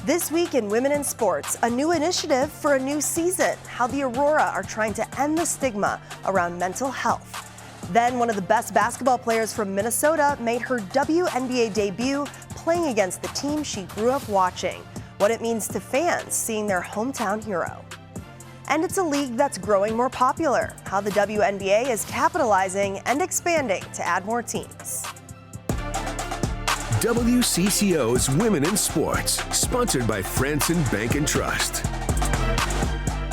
This week in Women in Sports, a new initiative for a new season, how the Aurora are trying to end the stigma around mental health. Then one of the best basketball players from Minnesota made her WNBA debut playing against the team she grew up watching. What it means to fans seeing their hometown hero. And it's a league that's growing more popular, how the WNBA is capitalizing and expanding to add more teams. WCCO's Women in Sports, sponsored by Franson Bank and Trust.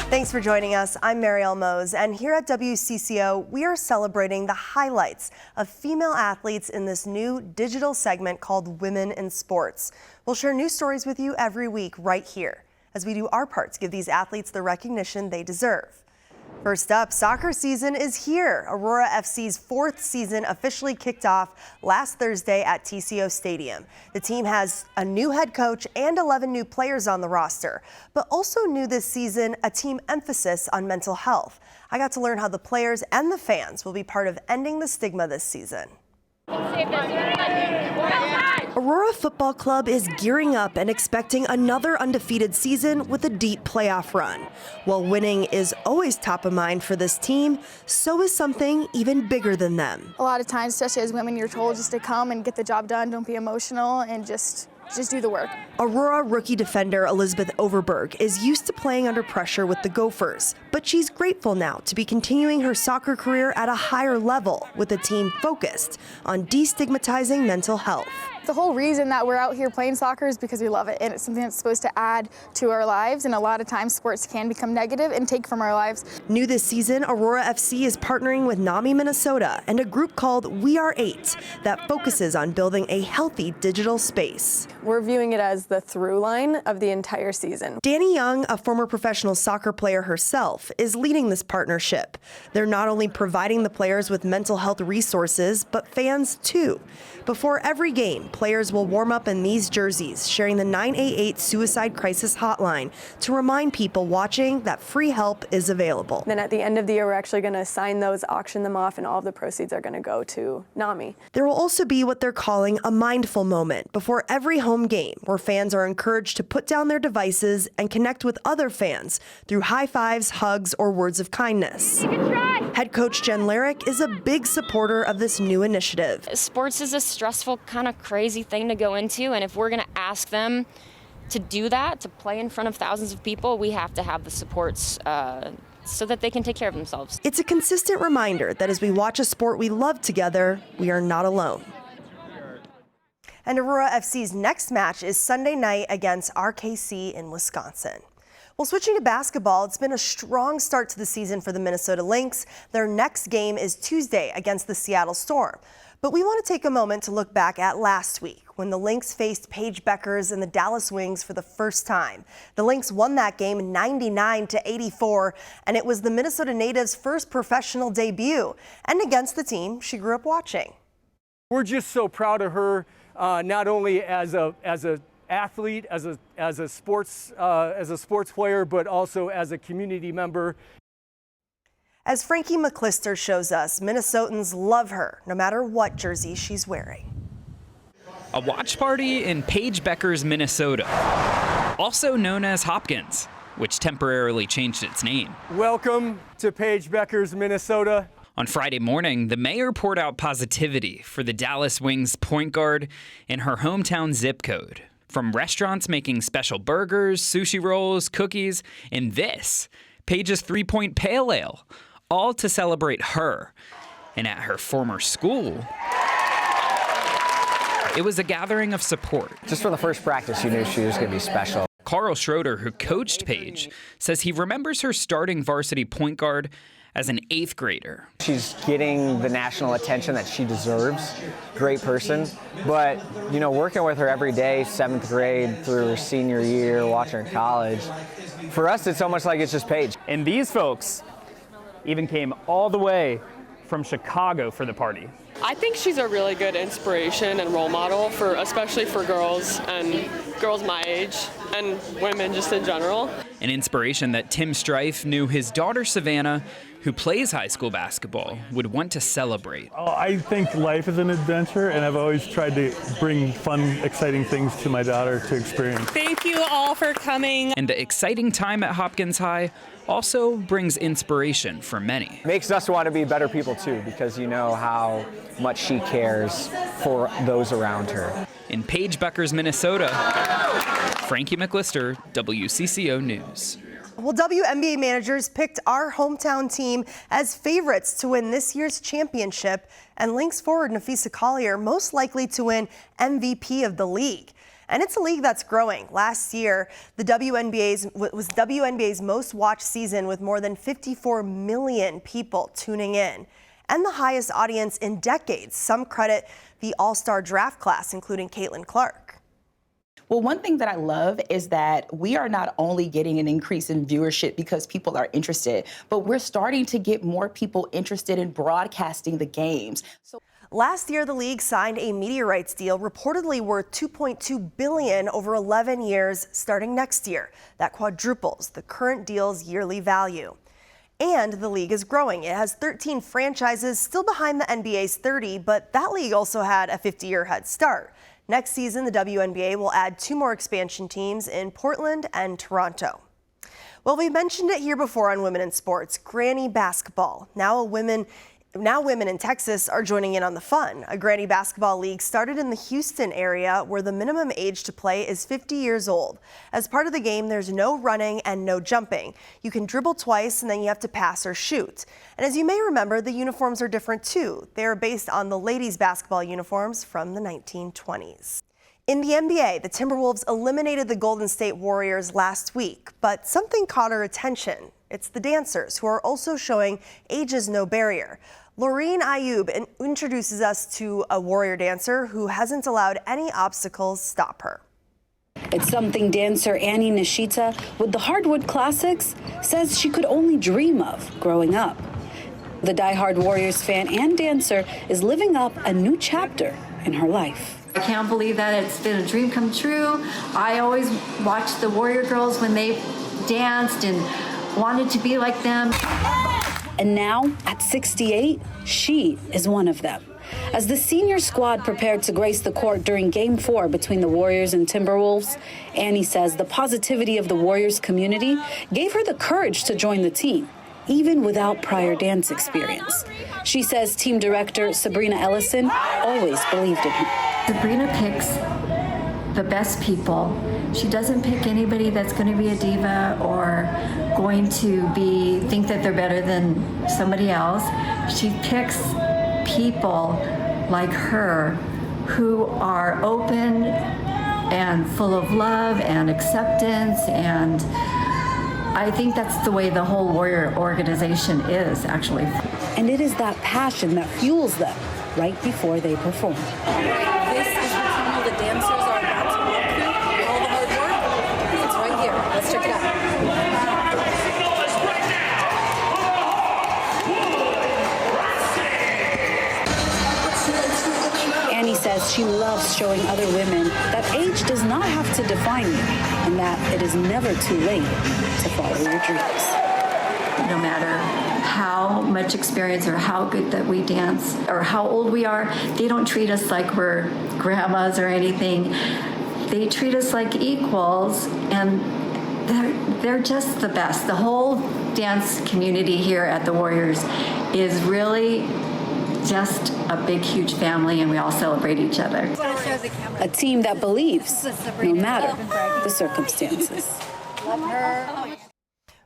Thanks for joining us. I'm Marielle Mohs, and here at WCCO, we are celebrating the highlights of female athletes in this new digital segment called Women in Sports. We'll share new stories with you every week right here, as we do our part to give these athletes the recognition they deserve. First up, soccer season is here. Aurora FC's 4th season officially kicked off last Thursday at TCO Stadium. The team has a new head coach and 11 new players on the roster, but also new this season, a team emphasis on mental health. I got to learn how the players and the fans will be part of ending the stigma this season. Aurora Football Club is gearing up and expecting another undefeated season with a deep playoff run. While winning is always top of mind for this team, so is something even bigger than them. A lot of times, especially as women, you're told just to come and get the job done, don't be emotional, and just do the work. Aurora rookie defender Elizabeth Overberg is used to playing under pressure with the Gophers, but she's grateful now to be continuing her soccer career at a higher level with a team focused on destigmatizing mental health. The whole reason that we're out here playing soccer is because we love it, and it's something that's supposed to add to our lives, and a lot of times sports can become negative and take from our lives. New this season, Aurora FC is partnering with NAMI Minnesota and a group called We Are 8 that focuses on building a healthy digital space. We're viewing it as the through line of the entire season. Danny Young, a former professional soccer player herself, is leading this partnership. They're not only providing the players with mental health resources, but fans too. Before every game, players will warm up in these jerseys, sharing the 988 Suicide Crisis Hotline to remind people watching that free help is available. Then at the end of the year, we're actually going to sign those, auction them off, and all of the proceeds are going to go to NAMI. There will also be what they're calling a mindful moment before every home game, where fans are encouraged to put down their devices and connect with other fans through high fives, hugs, or words of kindness. Head coach Jen Larrick is a big supporter of this new initiative. Sports is a stressful, kind of crazy thing to go into, and if we're going to ask them to do that, to play in front of thousands of people, we have to have the supports so that they can take care of themselves. It's a consistent reminder that as we watch a sport we love together, we are not alone. And Aurora FC's next match is Sunday night against RKC in Wisconsin. Well, switching to basketball, it's been a strong start to the season for the Minnesota Lynx. Their next game is Tuesday against the Seattle Storm. But we want to take a moment to look back at last week when the Lynx faced Paige Bueckers and the Dallas Wings for the first time. The Lynx won that game 99-84, and it was the Minnesota native's first professional debut, and against the team she grew up watching. We're just so proud of her, not only as an athlete, as a sports player, but also as a community member. As Frankie McClister shows us, Minnesotans love her, no matter what jersey she's wearing. A watch party in Paige Bueckers, Minnesota, also known as Hopkins, which temporarily changed its name. Welcome to Paige Bueckers, Minnesota. On Friday morning, the mayor poured out positivity for the Dallas Wings point guard in her hometown zip code. From restaurants making special burgers, sushi rolls, cookies, and this, Paige's 3-point pale ale, all to celebrate her. And at her former school, it was a gathering of support. Just from the first practice, you knew she was going to be special. Carl Schroeder, who coached Paige, says he remembers her starting varsity point guard as an 8th grader. She's getting the national attention that she deserves. Great person. But, you know, working with her every day, 7th grade through her senior year, watching her in college, for us, it's almost like it's just Paige. And these folks even came all the way from Chicago for the party. I think she's a really good inspiration and role model especially for girls and girls my age and women just in general. An inspiration that Tim Strife knew his daughter Savannah, who plays high school basketball, would want to celebrate. I think life is an adventure, and I've always tried to bring fun, exciting things to my daughter to experience. Thank you all for coming. And the exciting time at Hopkins High also brings inspiration for many. Makes us want to be better people too, because you know how much she cares for those around her. In Paige Bueckers, Minnesota, Frankie McLister, WCCO News. Well, WNBA managers picked our hometown team as favorites to win this year's championship, and Lynx forward Napheesa Collier most likely to win MVP of the league. And it's a league that's growing. Last year, the was WNBA's most watched season with more than 54 million people tuning in, and the highest audience in decades. Some credit the All-Star draft class, including Caitlin Clark. Well, one thing that I love is that we are not only getting an increase in viewership because people are interested, but we're starting to get more people interested in broadcasting the games. Last year, the league signed a media rights deal reportedly worth $2.2 billion over 11 years starting next year. That quadruples the current deal's yearly value. And the league is growing. It has 13 franchises, still behind the NBA's 30, but that league also had a 50-year head start. Next season, the WNBA will add 2 more expansion teams in Portland and Toronto. Well, we mentioned it here before on Women in Sports, Granny Basketball. Now women in Texas are joining in on the fun. A Granny Basketball league started in the Houston area where the minimum age to play is 50 years old. As part of the game, there's no running and no jumping. You can dribble twice and then you have to pass or shoot. And as you may remember, the uniforms are different too. They are based on the ladies' basketball uniforms from the 1920s. In the NBA, the Timberwolves eliminated the Golden State Warriors last week, but something caught our attention. It's the dancers, who are also showing age is no barrier. Laureen Ayub introduces us to a warrior dancer who hasn't allowed any obstacles stop her. It's something dancer Annie Nishita with the Hardwood Classics says she could only dream of growing up. The diehard Warriors fan and dancer is living up a new chapter in her life. I can't believe that it's been a dream come true. I always watched the Warrior girls when they danced and wanted to be like them. And now, at 68, she is one of them. As the senior squad prepared to grace the court during Game 4 between the Warriors and Timberwolves, Annie says the positivity of the Warriors community gave her the courage to join the team, even without prior dance experience. She says team director Sabrina Ellison always believed in her. Sabrina picks the best people. She doesn't pick anybody that's going to be a diva or going to think that they're better than somebody else. She picks people like her who are open and full of love and acceptance, and I think that's the way the whole Warrior organization is, actually. And it is that passion that fuels them right before they perform. This is the tunnel the dancers are about to walk through. All the hard work, it's right here. Let's check it out. Annie says she loves showing other women that age does not have to define you and that it is never too late to follow your dreams. No matter how much experience or how good that we dance or how old we are, they don't treat us like we're grandmas or anything. They treat us like equals, and they're just the best. The whole dance community here at the Warriors is really just a big, huge family, and we all celebrate each other. A team that believes no matter the circumstances. Love her.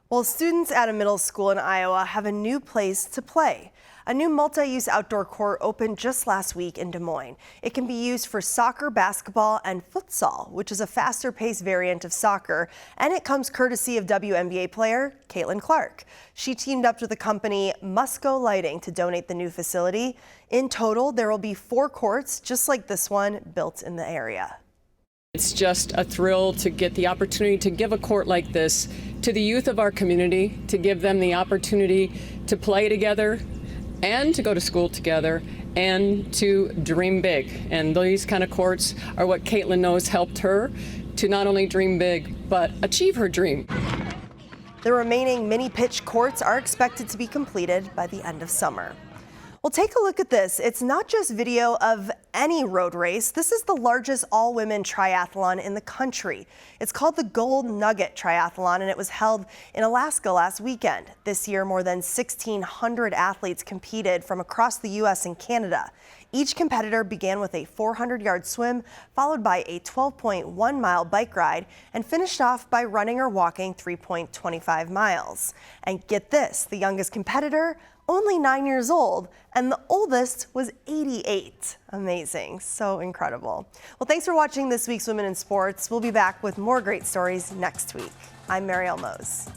Well, students at a middle school in Iowa have a new place to play. A new multi-use outdoor court opened just last week in Des Moines. It can be used for soccer, basketball, and futsal, which is a faster-paced variant of soccer, and it comes courtesy of WNBA player Caitlin Clark. She teamed up with the company Musco Lighting to donate the new facility. In total, there will be 4 courts, just like this one, built in the area. It's just a thrill to get the opportunity to give a court like this to the youth of our community, to give them the opportunity to play together and to go to school together and to dream big. And these kind of courts are what Caitlin knows helped her to not only dream big, but achieve her dream. The remaining mini pitch courts are expected to be completed by the end of summer. Well, take a look at this. It's not just video of any road race. This is the largest all-women triathlon in the country. It's called the Gold Nugget Triathlon, and it was held in Alaska last weekend. This year, more than 1,600 athletes competed from across the U.S. and Canada. Each competitor began with a 400-yard swim, followed by a 12.1-mile bike ride, and finished off by running or walking 3.25 miles. And get this, the youngest competitor, only 9 years old, and the oldest was 88. Amazing, so incredible. Well, thanks for watching this week's Women in Sports. We'll be back with more great stories next week. I'm Marielle Mohs.